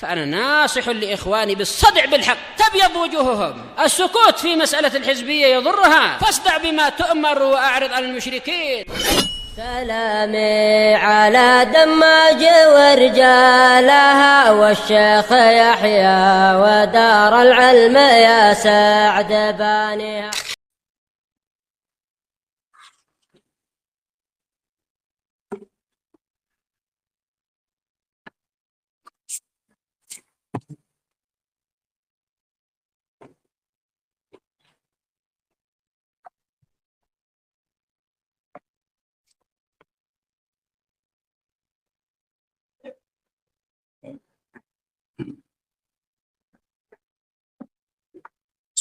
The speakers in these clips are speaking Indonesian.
فأنا ناصح لإخواني بالصدع بالحق تبيض وجوههم. السكوت في مسألة الحزبية يضرها، فاصدع بما تؤمر وأعرض عن المشركين. سلامي على دماج ورجالها والشيخ يحيى ودار العلم يا سعد بانيها.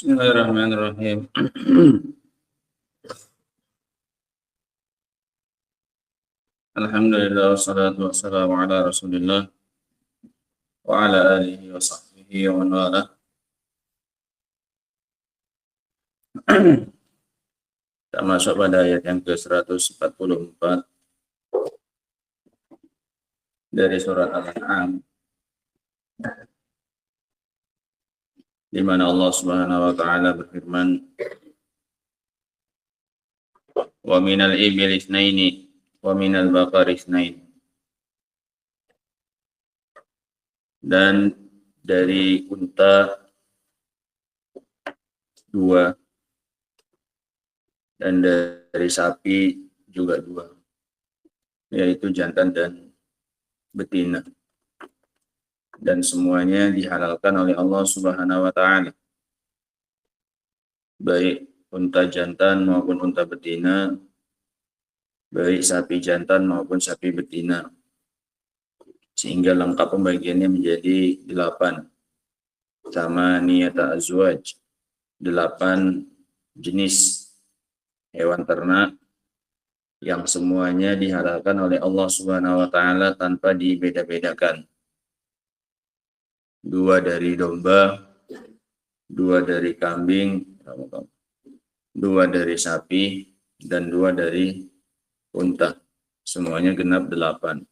Bismillahirrahmanirrahim. Alhamdulillah wassalatu wassalamu ala Rasulillah wa ala alihi wa sahbihi wa man wala. Kita masuk pada ayat yang ke-144 dari surat Al-An'am, di mana Allah Subhanahu wa taala berfirman, "Wa minal ibili itsnaini wa minal baqari itsnaini." Dan dari unta 2 dan dari sapi juga 2, yaitu jantan dan betina. Dan semuanya dihalalkan oleh Allah Subhanahu wa taala, baik unta jantan maupun unta betina, baik sapi jantan maupun sapi betina, sehingga lengkap pembagiannya menjadi 8, sama niyata azwaj, 8 jenis hewan ternak yang semuanya dihalalkan oleh Allah Subhanahu wa taala tanpa dibeda-bedakan. 2 dari domba, 2 dari kambing, 2 dari sapi, dan 2 dari unta. Semuanya genap 8.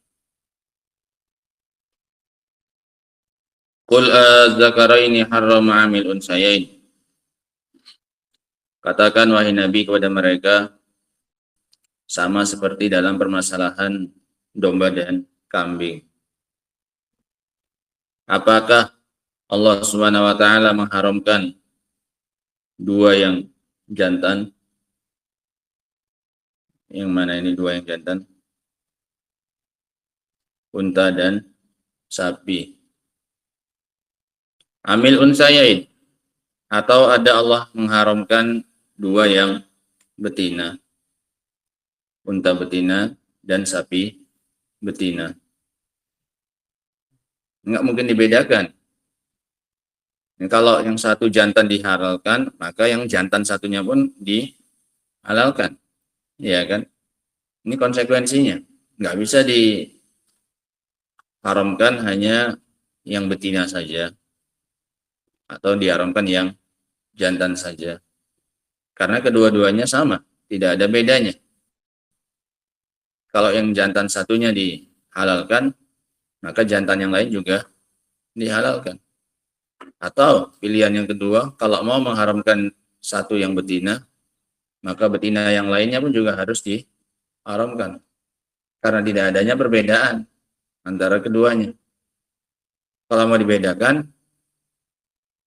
Qul az-zakaraini harrama 'amil unsayain. Katakan wahai Nabi kepada mereka, sama seperti dalam permasalahan domba dan kambing. Apakah Allah Subhanahu wa taala mengharamkan 2 yang jantan? Yang mana ini 2 yang jantan? Unta dan sapi. Amil unsayain, atau ada Allah mengharamkan 2 yang betina, unta betina dan sapi betina. Enggak mungkin dibedakan. Kalau yang satu jantan dihalalkan, maka yang jantan satunya pun dihalalkan, ya kan? Ini konsekuensinya. Enggak bisa diharamkan hanya yang betina saja, atau diharamkan yang jantan saja, karena kedua-duanya sama, tidak ada bedanya. Kalau yang jantan satunya dihalalkan, maka jantan yang lain juga dihalalkan. Atau pilihan yang kedua, kalau mau mengharamkan satu yang betina, maka betina yang lainnya pun juga harus diharamkan, karena tidak adanya perbedaan antara keduanya. Kalau mau dibedakan,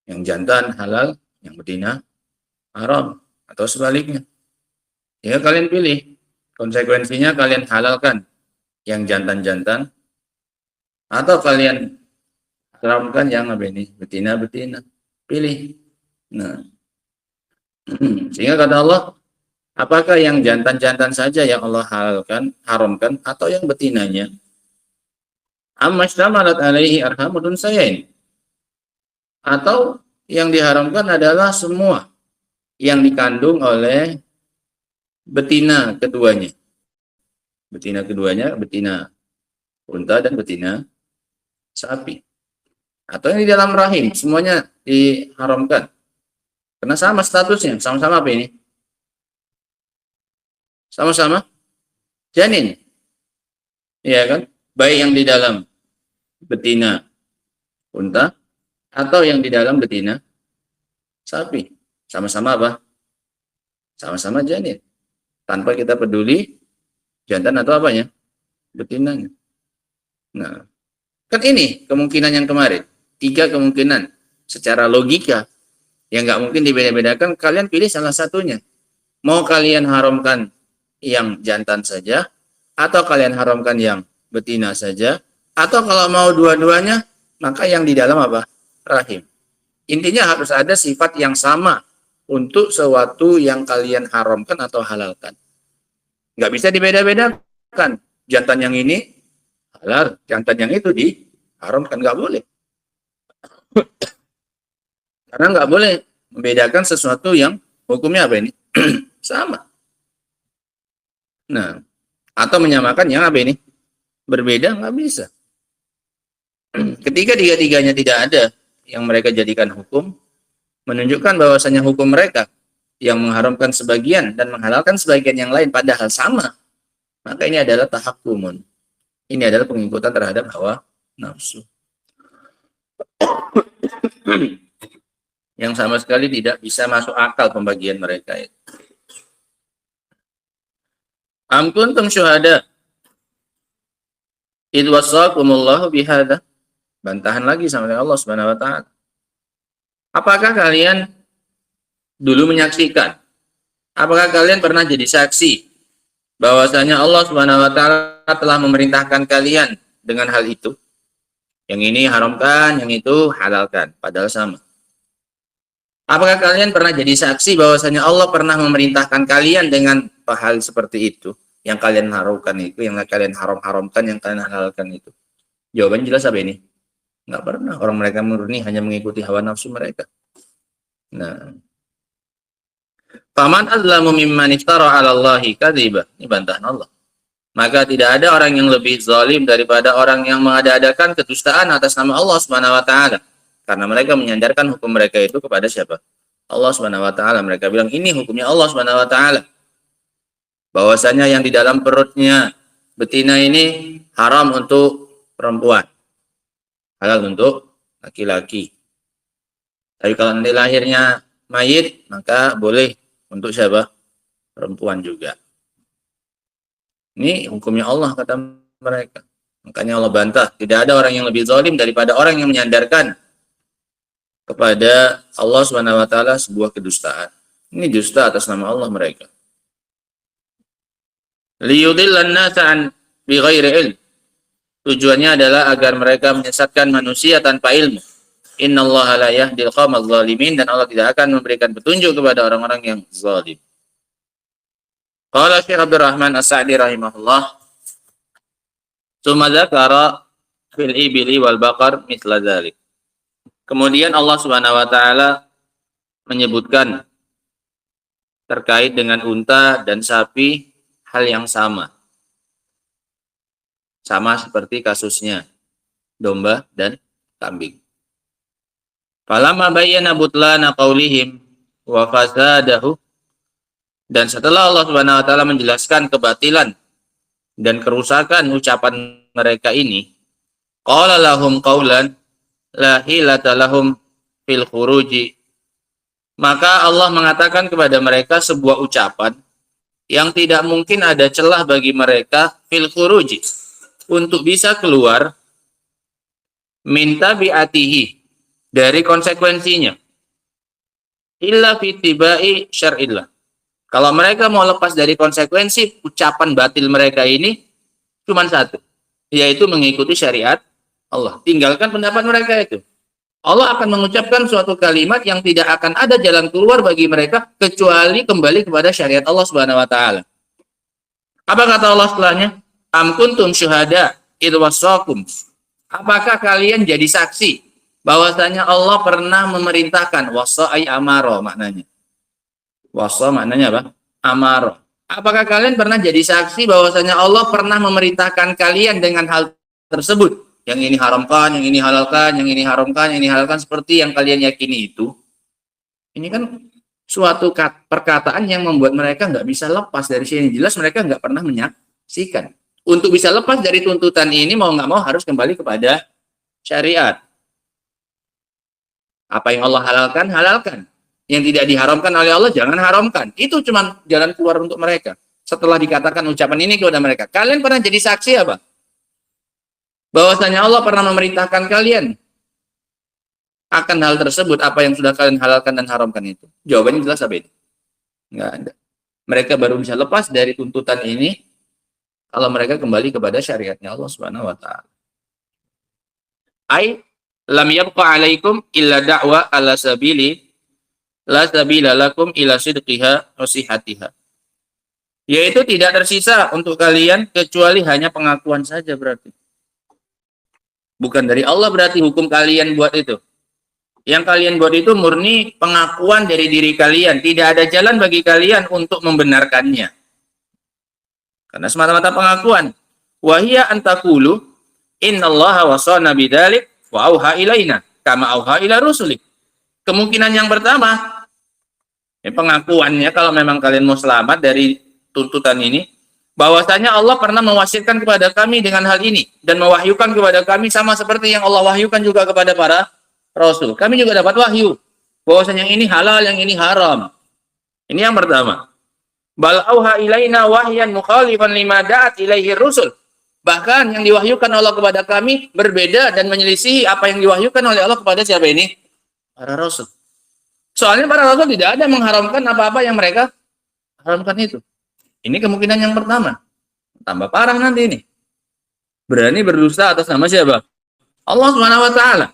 yang jantan halal, yang betina haram, atau sebaliknya. Ya kalian pilih. Konsekuensinya kalian halalkan yang jantan-jantan, atau kalian haramkan yang betina-betina. Pilih. Nah, sehingga kata Allah, apakah yang jantan-jantan saja yang Allah haramkan, atau yang betinanya? Amma istamalat alaihi arhamudun sayain. Atau yang diharamkan adalah semua yang dikandung oleh betina keduanya. Betina keduanya, betina unta dan betina sapi. Atau yang di dalam rahim, semuanya diharamkan. Karena sama statusnya, sama-sama apa ini? Sama-sama janin. Iya kan? Baik yang di dalam betina unta atau yang di dalam betina sapi. Sama-sama apa? Sama-sama janin. Tanpa kita peduli jantan atau apanya? Betinanya. Nah, kan ini kemungkinan yang kemarin. 3 kemungkinan. Secara logika, yang nggak mungkin dibeda-bedakan, kalian pilih salah satunya. Mau kalian haramkan yang jantan saja, atau kalian haramkan yang betina saja, atau kalau mau dua-duanya, maka yang di dalam apa? Rahim. Intinya harus ada sifat yang sama untuk sesuatu yang kalian haramkan atau halalkan. Nggak bisa dibeda-bedakan. Jantan yang ini halal, jantan yang itu diharamkan. Nggak boleh. Karena nggak boleh membedakan sesuatu yang hukumnya apa ini? Sama. Nah, atau menyamakan yang apa ini? Berbeda, nggak bisa. Ketika tiga-tiganya tidak ada yang mereka jadikan hukum, menunjukkan bahwasanya hukum mereka yang mengharamkan sebagian dan menghalalkan sebagian yang lain padahal sama, maka ini adalah tahakkumun. Ini adalah pengikutan terhadap hawa nafsu. Yang sama sekali tidak bisa masuk akal pembagian mereka itu. Am kuntum syuhada id wasaqumullahu bihadza. Bantahan lagi sama Allah Subhanahu wa taala. Apakah kalian dulu menyaksikan? Apakah kalian pernah jadi saksi bahwasanya Allah Subhanahu wa taala telah memerintahkan kalian dengan hal itu? Yang ini haramkan, yang itu halalkan, padahal sama. Apakah kalian pernah jadi saksi bahwasanya Allah pernah memerintahkan kalian dengan hal seperti itu? Yang kalian haramkan itu, yang kalian haramkan, yang kalian halalkan itu. Jawabannya jelas apa ini? Nggak pernah. Orang mereka murni hanya mengikuti hawa nafsu mereka. Nah, faman adzlamu mimman iftara 'ala Allahi kadziba. Ini bantahan Allah. Maka tidak ada orang yang lebih zalim daripada orang yang mengada-adakan kedustaan atas nama Allah Subhanahu wa taala. Karena mereka menyandarkan hukum mereka itu kepada siapa? Allah Subhanahu wa taala. Mereka bilang ini hukumnya Allah Subhanahu wa taala. Bahwasanya yang di dalam perutnya betina ini haram untuk perempuan. Halal untuk laki-laki. Tapi kalau nanti lahirnya mayit, maka boleh untuk siapa? Perempuan juga. Ini hukumnya Allah, kata mereka. Makanya Allah bantah. Tidak ada orang yang lebih zalim daripada orang yang menyandarkan kepada Allah Subhanahu wa taala sebuah kedustaan. Ini dusta atas nama Allah mereka. Liyudillan nasa an bighairi ilm. Tujuannya adalah agar mereka menyesatkan manusia tanpa ilmu. Innallaha la yahdil qaumadz zalimin, dan Allah tidak akan memberikan petunjuk kepada orang-orang yang zalim. Qala Syekh Abdul Rahman As-Sa'di rahimahullah, "Tsumma dzakara fil ibli wal baqar mithla dzalik." Kemudian Allah Subhanahu wa taala menyebutkan terkait dengan unta dan sapi hal yang sama. Sama seperti kasusnya domba dan kambing. Falamma bayyana butlana qaulihim wa fasadahu, dan setelah Allah Subhanahu wa taala menjelaskan kebatilan dan kerusakan ucapan mereka ini, qala lahum qaulan la hilata lahum fil khuruji, maka Allah mengatakan kepada mereka sebuah ucapan yang tidak mungkin ada celah bagi mereka fil khuruji, untuk bisa keluar minta bi'atihi, dari konsekuensinya, illa fitibai syar'illah. Kalau mereka mau lepas dari konsekuensi ucapan batil mereka ini, cuma satu, yaitu mengikuti syariat Allah. Tinggalkan pendapat mereka itu. Allah akan mengucapkan suatu kalimat yang tidak akan ada jalan keluar bagi mereka kecuali kembali kepada syariat Allah Subhanahu wa taala. Apa kata Allah setelahnya? Am kuntum syuhada idh wassakum. Apakah kalian jadi saksi bahwasanya Allah pernah memerintahkan? Wassa ay amaro maknanya. Wassa maknanya apa? Amaro. Apakah kalian pernah jadi saksi bahwasanya Allah pernah memerintahkan kalian dengan hal tersebut? Yang ini haramkan, yang ini halalkan, yang ini haramkan, yang ini halalkan, seperti yang kalian yakini itu. Ini kan suatu perkataan yang membuat mereka nggak bisa lepas dari sini. Jelas mereka nggak pernah menyaksikan. Untuk bisa lepas dari tuntutan ini, mau nggak mau harus kembali kepada syariat. Apa yang Allah halalkan, halalkan. Yang tidak diharamkan oleh Allah, jangan haramkan. Itu cuma jalan keluar untuk mereka. Setelah dikatakan ucapan ini kepada mereka. Kalian pernah jadi saksi apa? Bahwasanya Allah pernah memerintahkan kalian akan hal tersebut, apa yang sudah kalian halalkan dan haramkan itu. Jawabannya jelas apa itu? Nggak ada. Mereka baru bisa lepas dari tuntutan ini kalau mereka kembali kepada syariatnya Allah Subhanahu wa taala. Ai lam yabqa alaikum illa da'wa ala sabili la sabila lakum ila sidqiha wa sihhatiha. Yaitu tidak tersisa untuk kalian kecuali hanya pengakuan saja berarti. Bukan dari Allah berarti hukum kalian buat itu. Yang kalian buat itu murni pengakuan dari diri kalian. Tidak ada jalan bagi kalian untuk membenarkannya. Karena semata-mata pengakuan. Wahia antakulu innallaha wasana bidzalik wa auha ilaina kama auha ila rusuli. Kemungkinan yang pertama, pengakuannya kalau memang kalian mau selamat dari tuntutan ini, bahwasanya Allah pernah mewasiatkan kepada kami dengan hal ini dan mewahyukan kepada kami sama seperti yang Allah wahyukan juga kepada para Rasul. Kami juga dapat wahyu bahwasanya yang ini halal, yang ini haram. Ini yang pertama. Bal auha ilaina wahyan mukhalifan lima da'at ilaihi rusul. Bahkan yang diwahyukan Allah kepada kami berbeda dan menyelisihi apa yang diwahyukan oleh Allah kepada siapa ini? Para Rasul. Soalnya para Rasul tidak ada mengharamkan apa-apa yang mereka haramkan itu. Ini kemungkinan yang pertama. Tambah parah nanti ini. Berani berdusta atas nama siapa? Allah Subhanahu wa taala.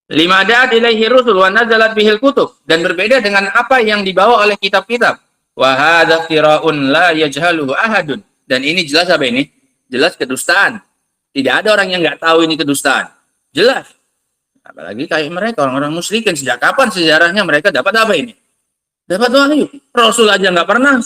Lima da'at ilaihi rusul wa nazalat bihil kutub, dan berbeda dengan apa yang dibawa oleh kitab-kitab. Wa hadza fira'un la yajhaluhu ahadun. Dan ini jelas apa ini? Jelas kedustaan. Tidak ada orang yang nggak tahu ini kedustaan. Jelas. Apalagi kayak mereka orang-orang musyrikin, sejak kapan sejarahnya mereka dapat apa ini? Dapat wahyu. Rasul aja nggak pernah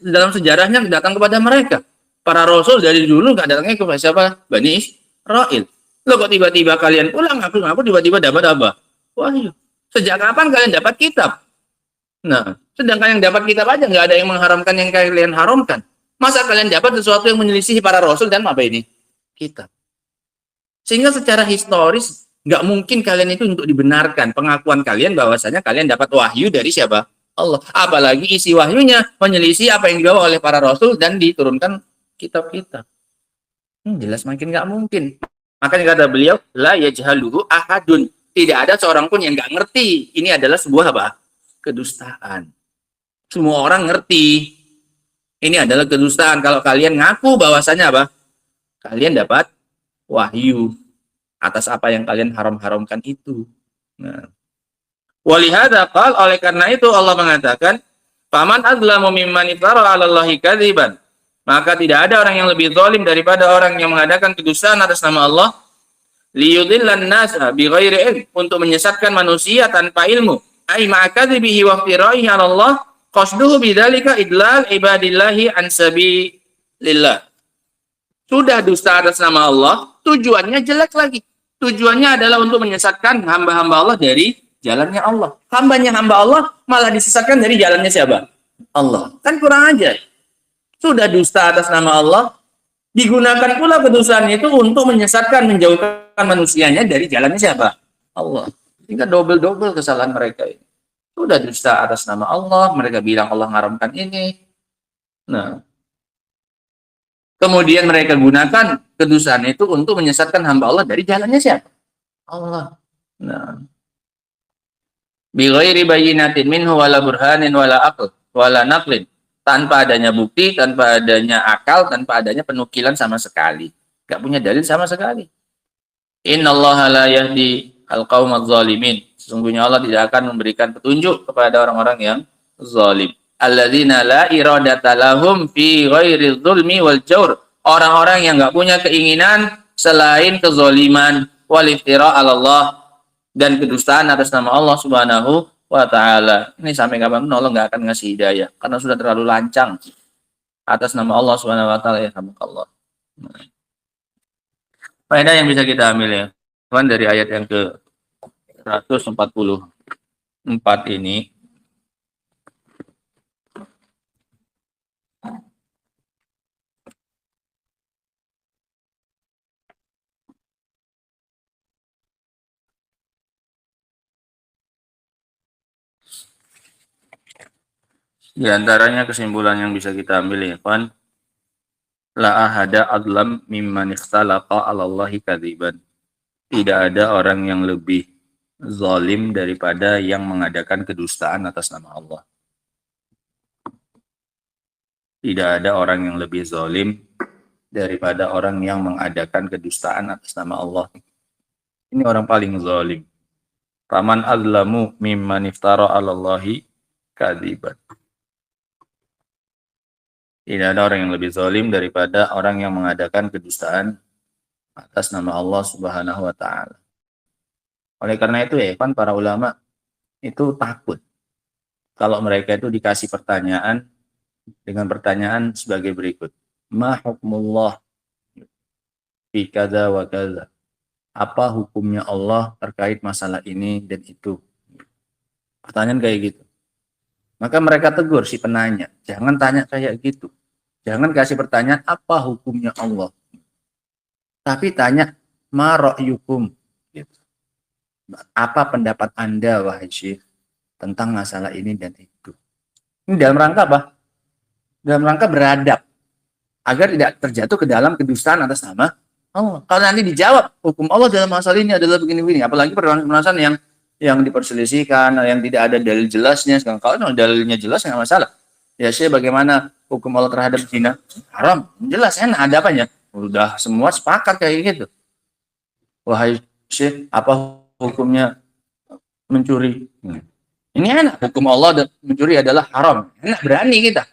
dalam sejarahnya datang kepada mereka. Para rasul dari dulu nggak datangnya kepada siapa? Bani Israil. Loh kok tiba-tiba kalian pulang, aku tiba-tiba dapat apa? Wahyu. Sejak kapan kalian dapat kitab? Nah, sedangkan yang dapat kitab aja nggak ada yang mengharamkan yang kalian haramkan. Masa kalian dapat sesuatu yang menyelisihi para rasul dan apa ini? Kitab. Sehingga secara historis nggak mungkin kalian itu untuk dibenarkan pengakuan kalian bahwasanya kalian dapat wahyu dari siapa? Allah. Apalagi isi wahyunya menyelisih apa yang dibawa oleh para rasul dan diturunkan kitab-kitab. Jelas makin nggak mungkin. Makanya kata beliau, la yajhaluhu ahadun. Tidak ada seorang pun yang nggak ngerti. Ini adalah sebuah apa? Kedustaan. Semua orang ngerti. Ini adalah kedustaan. Kalau kalian ngaku bahwasanya apa? Kalian dapat wahyu atas apa yang kalian haram-haramkan itu. Nah. Walihada qal, oleh karena itu Allah mengatakan, faman azlamu mimman iftara 'ala Allahi kadziban. Maka tidak ada orang yang lebih zalim daripada orang yang mengadakan kedustaan atas nama Allah, liyudillan nasa bighairi ilm, untuk menyesatkan manusia tanpa ilmu. Ai ma'akadzibihi wa iftira'ihi 'ala Allah, qasduhu bidzalika idlal ibadillahi an sabilillah. Sudah dusta atas nama Allah, tujuannya jelek lagi. Tujuannya adalah untuk menyesatkan hamba-hamba Allah dari jalannya Allah. Hambanya hamba Allah malah disesatkan dari jalannya siapa? Allah. Kan kurang aja. Sudah dusta atas nama Allah, digunakan pula kedustaan itu untuk menyesatkan, menjauhkan manusianya dari jalannya siapa? Allah. Sehingga double-double kesalahan mereka ini. Sudah dusta atas nama Allah, mereka bilang Allah haramkan ini. Nah, kemudian mereka gunakan kedustaan itu untuk menyesatkan hamba Allah dari jalannya siapa? Allah. Nah, bighairi bayyinatin minhu wala burhanin wala aql wala naqlin, tanpa adanya bukti, tanpa adanya akal, tanpa adanya penukilan sama sekali. Gak punya dalil sama sekali. Innallaha la yahdi al-qaumadz zalimin. Sesungguhnya Allah tidak akan memberikan petunjuk kepada orang-orang yang zalim. Alladzina la iradata lahum fi ghairi dzulmi wal jawr. Orang-orang yang gak punya keinginan selain kezaliman, wal iftira 'ala Allah, dan kedustaan atas nama Allah Subhanahu wa taala. Ini sampai kapan pun Allah nggak akan ngasih hidayah karena sudah terlalu lancang atas nama Allah Subhanahu wa taala, ya Allah. Faedah yang bisa kita ambil ya, Tuhan, dari ayat yang ke 144 ini, Di antaranya kesimpulan yang bisa kita ambil ya kawan, la ahada adlam mimman ikhtalaqa 'ala Allahi kadziban. Tidak ada orang yang lebih zalim daripada yang mengadakan kedustaan atas nama Allah. Tidak ada orang yang lebih zalim daripada orang yang mengadakan kedustaan atas nama Allah. Ini orang paling zalim. Faman azlamu mimman iftara 'ala Allahi kadziban. Tidak ada orang yang lebih zalim daripada orang yang mengadakan kedustaan atas nama Allah Subhanahu wa taala. Oleh karena itu ya, kan para ulama itu takut kalau mereka itu dikasih pertanyaan dengan pertanyaan sebagai berikut. Ma hukmullah fi kadza wa kadza. Apa hukumnya Allah terkait masalah ini dan itu? Pertanyaan kayak gitu. Maka mereka tegur si penanya, jangan tanya kayak gitu. Jangan kasih pertanyaan apa hukumnya Allah. Tapi tanya ma ra'yukum gitu. Apa pendapat Anda wahai Syekh tentang masalah ini dan itu? Ini dalam rangka apa? Dalam rangka beradab agar tidak terjatuh ke dalam kedustaan atas nama Allah. Kalau nanti dijawab hukum Allah dalam masalah ini adalah begini-begini, apalagi permasalahan yang diperselisihkan, yang tidak ada dalil jelasnya. Sekarang kalau dalilnya jelas nggak masalah. Ya Syekh, bagaimana hukum Allah terhadap zina? Haram, jelas, enak, ada apanya? Udah semua sepakat kayak gitu. Wahai Syekh, apa hukumnya mencuri? Ini enak, hukum Allah mencuri adalah haram. Enak, berani kita.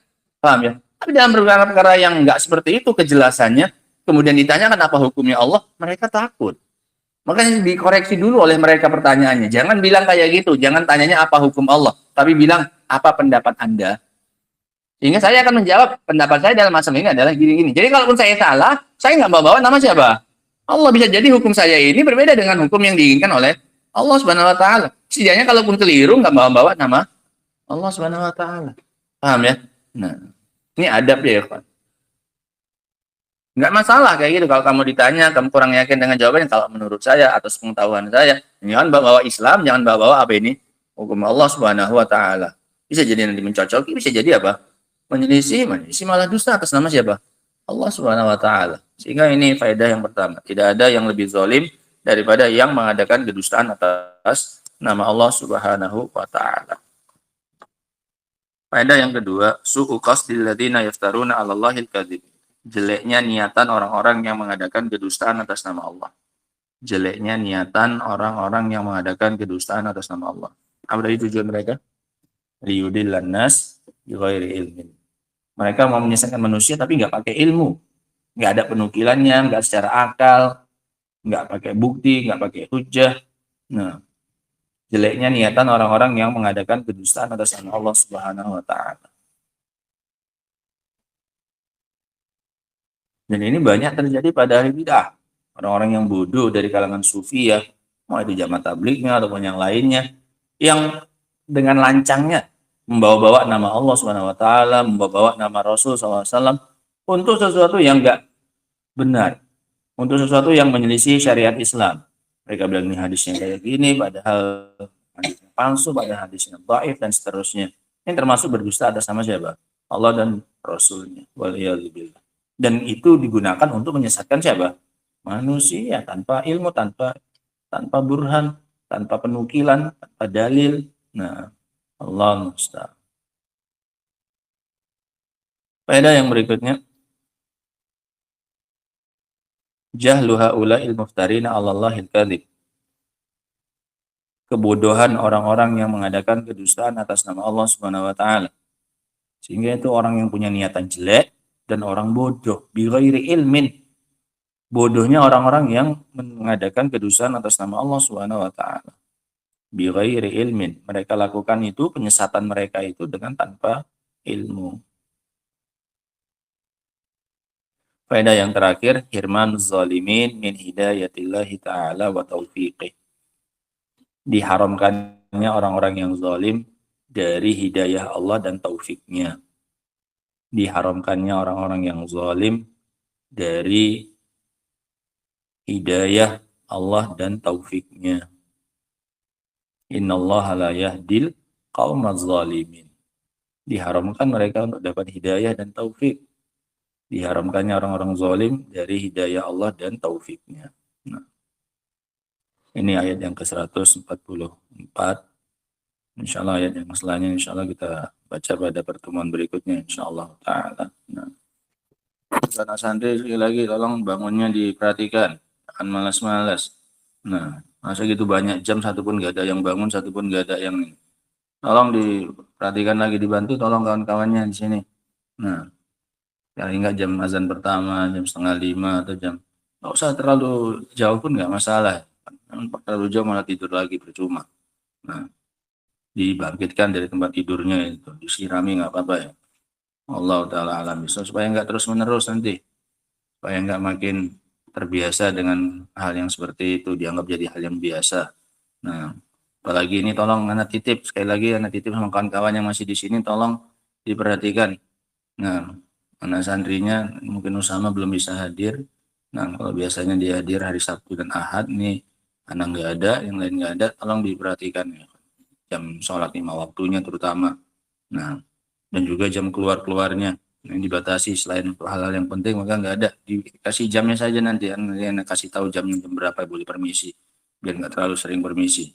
Paham ya? Tapi dalam perkara-perkara yang nggak seperti itu kejelasannya, kemudian ditanyakan apa hukumnya Allah, mereka takut. Makanya dikoreksi dulu oleh mereka pertanyaannya. Jangan bilang kayak gitu, jangan tanyanya apa hukum Allah, tapi bilang apa pendapat Anda. Sehingga saya akan menjawab pendapat saya dalam masalah ini adalah gini-gini. Jadi kalaupun saya salah, saya nggak bawa nama siapa? Allah. Bisa jadi hukum saya ini berbeda dengan hukum yang diinginkan oleh Allah Subhanahu wa taala. Setidaknya kalaupun keliru nggak bawa nama Allah Subhanahu wa taala. Paham ya? Nah, ini adab ya, Pak. Nggak masalah kayak gitu. Kalau kamu ditanya, kamu kurang yakin dengan jawabannya, kalau menurut saya, atas pengetahuan saya, jangan bawa Islam, jangan bawa apa ini? Hukum Allah Subhanahu wa taala. Bisa jadi nanti mencocoki, bisa jadi apa? Menyelisih malah dusta atas nama siapa? Allah Subhanahu wa taala. Sehingga ini faedah yang pertama, tidak ada yang lebih zalim daripada yang mengadakan kedustaan atas nama Allah Subhanahu wa taala. Faedah yang kedua, su'u qasdil ladzina yaftaruna 'ala Allahil kadzib. Jeleknya niatan orang-orang yang mengadakan kedustaan atas nama Allah. Jeleknya niatan orang-orang yang mengadakan kedustaan atas nama Allah. Apa dari tujuan mereka? Liyudillan nas bighairi ilmin. Mereka mau menyesatkan manusia tapi nggak pakai ilmu, nggak ada penukilannya, nggak secara akal, nggak pakai bukti, nggak pakai hujjah. Nah, jeleknya niatan orang-orang yang mengadakan kedustaan atas nama Allah Subhanahu wa taala. Dan ini banyak terjadi pada ahli bidah. Orang-orang yang bodoh dari kalangan sufi ya, mau itu jamaah tablignya ataupun yang lainnya, yang dengan lancangnya membawa-bawa nama Allah Subhanahu wa taala, membawa-bawa nama Rasul SAW untuk sesuatu yang enggak benar, untuk sesuatu yang menyelisih syariat Islam. Mereka bilang ini hadisnya kayak gini, padahal hadisnya palsu, padahal hadisnya dhaif dan seterusnya. Ini termasuk berdusta atas nama siapa? Allah dan Rasulnya. Waliyadzubillah. Dan itu digunakan untuk menyesatkan siapa? Manusia tanpa ilmu, tanpa burhan, tanpa penukilan, tanpa dalil. Nah, Allah musta'an. Faedah yang berikutnya, jahlu haula'il muftarina 'ala Allahil kadzib. Kebodohan orang-orang yang mengadakan kedustaan atas nama Allah Subhanahu wa taala. Sehingga itu orang yang punya niatan jelek dan orang bodoh, bighairi ilmin. Bodohnya orang-orang yang mengadakan kedustaan atas nama Allah Subhanahu wa taala. Bighairi ilmin. Mereka lakukan itu, penyesatan mereka itu dengan tanpa ilmu. Faedah yang terakhir, hirman zalimin min hidayatillahi ta'ala wa taufiqih. Diharamkannya orang-orang yang zalim dari hidayah Allah dan taufiknya. Diharamkannya orang-orang yang zalim dari hidayah Allah dan taufiknya. Innallaha la yahdil qaumaz zalimin. diharamkan mereka untuk dapat hidayah dan taufik. Diharamkannya orang-orang zalim dari hidayah Allah dan taufiknya. Nah, ini ayat yang ke-144. Insya Allah ayat yang selanjutnya insya Allah kita baca pada pertemuan berikutnya insya Allah ta'ala. Nah, anak santri sekali lagi tolong bangunnya diperhatikan, jangan malas-malas. Nah, masa gitu banyak jam satu pun nggak ada yang bangun, satu pun nggak ada yang ini. Tolong diperhatikan lagi, dibantu tolong kawan-kawannya di sini. Nah, paling nggak jam azan pertama, jam 4:30 atau jam, nggak usah terlalu jauh pun nggak masalah. Terlalu jauh malah tidur lagi percuma. Nah, dibangkitkan dari tempat tidurnya itu, disirami nggak apa-apa ya. Allah Ta'ala alam bisa, supaya nggak terus menerus nanti, supaya nggak makin terbiasa dengan hal yang seperti itu, dianggap jadi hal yang biasa. Nah, apalagi ini tolong anak titip, sekali lagi anak titip sama kawan-kawan yang masih di sini tolong diperhatikan. Nah, anak santrinya mungkin Usama belum bisa hadir. Nah, kalau biasanya dia hadir hari Sabtu dan Ahad, nih anak nggak ada, yang lain nggak ada, tolong diperhatikan ya. Jam sholat 5 waktunya terutama. Nah, dan juga jam keluarnya yang dibatasi. Selain hal-hal yang penting maka nggak ada, dikasih jamnya saja, nanti anak kasih tahu jamnya jam berapa boleh permisi, biar nggak terlalu sering permisi.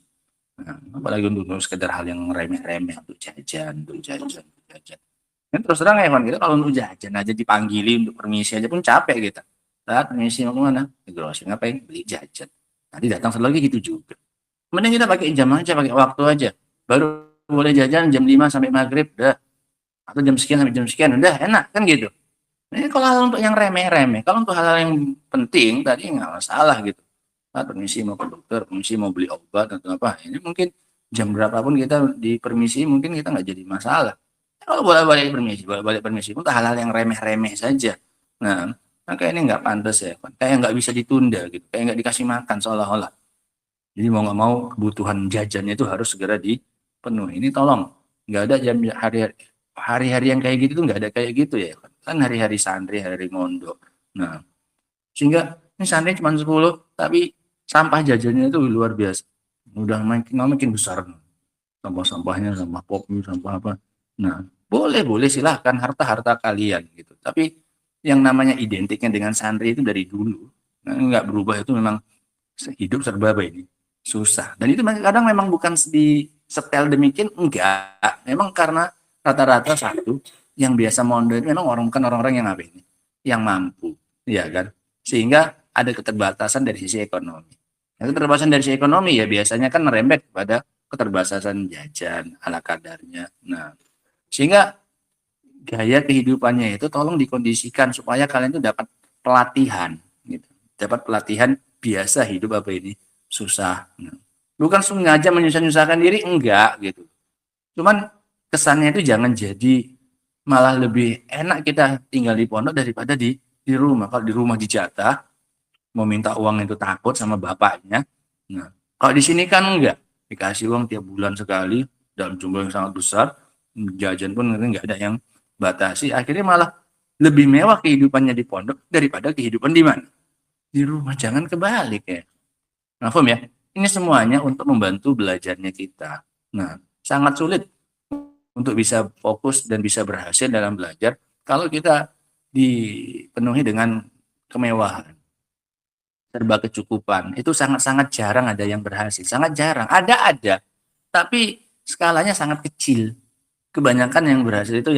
Nah, apalagi untuk sekedar hal yang remeh-remeh, untuk jajan. Dan terus terang ya kita kalau untuk jajan aja dipanggili untuk permisi aja pun capek kita. Saat permisi mau kemana? Ke grocery, ngapain? Beli jajan. Nanti datang lagi gitu juga. Mending kita pakai jam aja, pakai waktu aja. Baru boleh jajan jam 5 sampai maghrib, udah. Atau jam sekian sampai jam sekian, udah enak kan gitu. Ini kalau hal untuk yang remeh-remeh, kalau untuk hal-hal yang penting tadi nggak masalah gitu. Permisi mau ke dokter, permisi mau beli obat atau apa, ini mungkin jam berapapun kita dipermisi, mungkin kita nggak jadi masalah. Kalau boleh-boleh permisi untuk hal-hal yang remeh-remeh saja. Nah, maka ini nggak pantas ya, kayak nggak bisa ditunda gitu, kayak nggak dikasih makan seolah-olah. Jadi mau nggak mau kebutuhan jajannya itu harus segera dipenuhi. Ini tolong, nggak ada jam hari-hari yang kayak gitu tuh nggak ada kayak gitu ya. Kan hari-hari santri, hari mondok. Nah, sehingga ini santri cuma 10, tapi sampah jajannya itu luar biasa. Udah makin besar. Sampah-sampahnya, sampah popnya, sampah apa. Nah, boleh silahkan harta-harta kalian gitu. Tapi yang namanya identiknya dengan santri itu dari dulu. Nah, nggak berubah, itu memang hidup serba ini. Susah. Dan itu kadang memang bukan di setel demikian, enggak. Memang karena rata-rata satu yang biasa mondok itu memang bukan orang-orang yang apa ini, yang mampu, ya kan? Sehingga ada keterbatasan dari sisi ekonomi. Yang keterbatasan dari sisi ekonomi ya biasanya kan merembet kepada keterbatasan jajan ala kadarnya. Nah, sehingga gaya kehidupannya itu tolong dikondisikan supaya kalian itu dapat pelatihan, gitu. Dapat pelatihan biasa hidup apa ini susah. Nah, bukan sengaja menyusahkan diri, enggak gitu. Cuman kesannya itu jangan jadi malah lebih enak kita tinggal di pondok daripada di rumah. Kalau di rumah dijatah, mau minta uang itu takut sama bapaknya. Nah, kalau di sini kan enggak, dikasih uang tiap bulan sekali dalam jumlah yang sangat besar, jajan pun enggak ada yang batasi. Akhirnya malah lebih mewah kehidupannya di pondok daripada kehidupan di mana? Di rumah. Jangan kebalik ya. Nah, paham ya? Ini semuanya untuk membantu belajarnya kita. Nah, sangat sulit untuk bisa fokus dan bisa berhasil dalam belajar kalau kita dipenuhi dengan kemewahan, serba kecukupan. Itu sangat-sangat jarang ada yang berhasil. Sangat jarang. Ada, tapi skalanya sangat kecil. Kebanyakan yang berhasil itu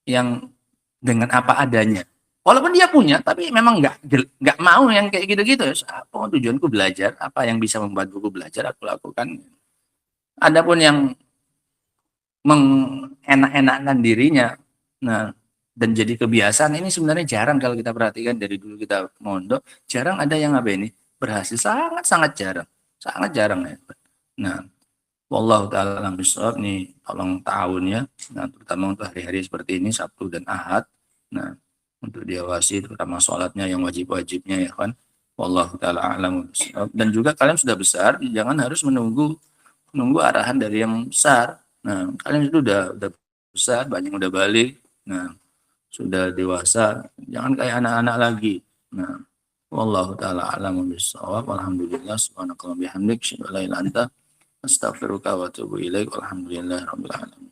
yang dengan apa adanya. Walaupun dia punya, tapi memang nggak mau yang kayak gitu-gitu. Apa tujuanku belajar? Apa yang bisa membantuku belajar? Aku lakukan. Adapun yang mengenak-enakkan dirinya, nah, dan jadi kebiasaan, ini sebenarnya jarang kalau kita perhatikan dari dulu kita mondok, jarang ada yang apa ini berhasil, sangat sangat jarang ya. Nah, wallahu ta'ala alam bishawab, nih tolong tahunnya, nah, terutama untuk hari-hari seperti ini Sabtu dan Ahad, nah, untuk diawasi terutama sholatnya yang wajib-wajibnya ya kan. Wallahu ta'ala alam bishawab. Dan juga kalian sudah besar, jangan harus menunggu arahan dari yang besar. Nah, kalian itu udah besar, banyak udah balik, nah, sudah dewasa, jangan kayak anak-anak lagi. Nah, wallahu ta'ala a'lamu bishawab. Alhamdulillah, subhanakallah bihamdik, asyhadu an la ilaha illa anta, astaghfiruka wa atubu ilaik. Alhamdulillah rabbil alamin.